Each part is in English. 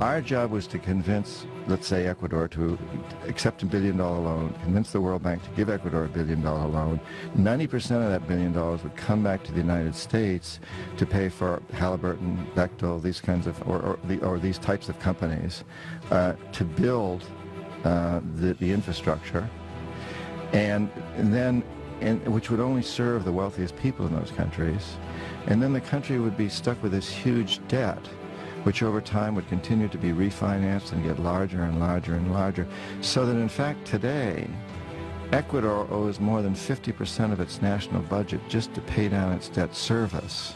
Our job was to convince, let's say, Ecuador to accept $1 billion loan, convince the World Bank to give Ecuador $1 billion loan. 90% of that $1 billion would come back to the United States to pay for Halliburton, Bechtel, these kinds of, or these types of companies, to build the infrastructure, and then, which would only serve the wealthiest people in those countries. And then the country would be stuck with this huge debt, which over time would continue to be refinanced and get larger and larger and larger, so that in fact today, Ecuador owes more than 50% of its national budget just to pay down its debt service,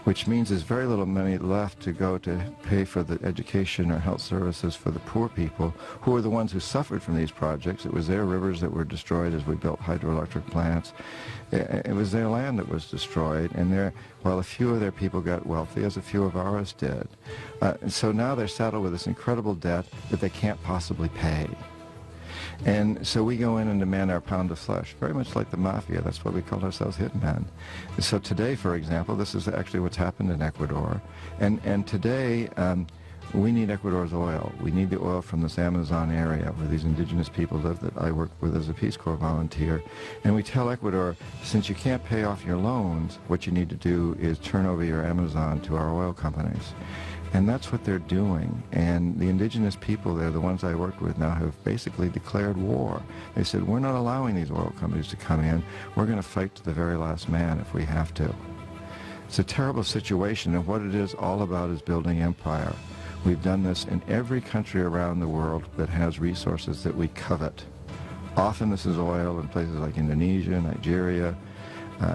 which means there's very little money left to go to pay for the education or health services for the poor people, who are the ones who suffered from these projects. It was their rivers that were destroyed as we built hydroelectric plants. It was their land that was destroyed, and while a few of their people got wealthy, as a few of ours did. And so now they're saddled with this incredible debt that they can't possibly pay. And so we go in and demand our pound of flesh, very much like the mafia. That's why we called ourselves hitmen. So today, for example, this is actually what's happened in Ecuador. And today, we need Ecuador's oil. We need the oil from this Amazon area where these indigenous people live that I work with as a Peace Corps volunteer. And we tell Ecuador, since you can't pay off your loans, what you need to do is turn over your Amazon to our oil companies. And that's what they're doing. And the indigenous people there, the ones I work with now, have basically declared war. They said, we're not allowing these oil companies to come in. We're going to fight to the very last man if we have to. It's a terrible situation, and what it is all about is building empire. We've done this in every country around the world that has resources that we covet. Often this is oil in places like Indonesia, Nigeria,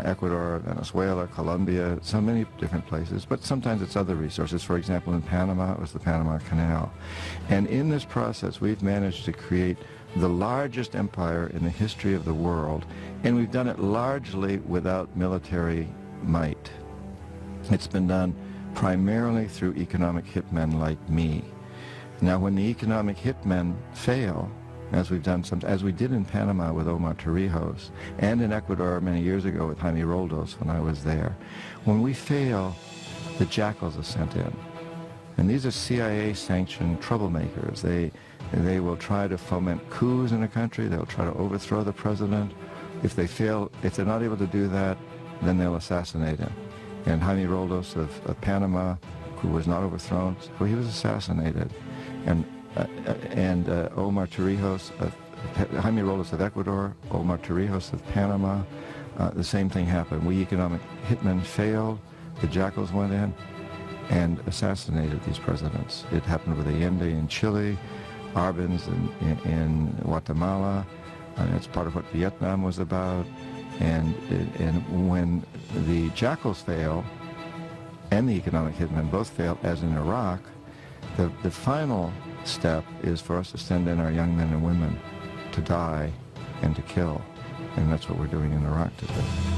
Ecuador, Venezuela, Colombia, so many different places, but sometimes it's other resources. For example, in Panama, it was the Panama Canal. And in this process, we've managed to create the largest empire in the history of the world, and we've done it largely without military might. It's been done primarily through economic hitmen like me. Now, when the economic hitmen fail, as we've done as we did in Panama with Omar Torrijos, and in Ecuador many years ago with Jaime Roldos when I was there, when we fail, the jackals are sent in. And these are CIA-sanctioned troublemakers. They will try to foment coups in a country. They'll try to overthrow the president. If they fail, if they're not able to do that, then they'll assassinate him. And Jaime Roldos of Panama, who was not overthrown, well, he was assassinated. And Omar Torrijos, Jaime Roldos of Ecuador, Omar Torrijos of Panama, the same thing happened. We economic hitmen failed, the jackals went in and assassinated these presidents. It happened with Allende in Chile, Arbenz in Guatemala, and it's part of what Vietnam was about. And when the jackals fail and the economic hitmen both fail, as in Iraq, the final step is for us to send in our young men and women to die and to kill. And that's what we're doing in Iraq today.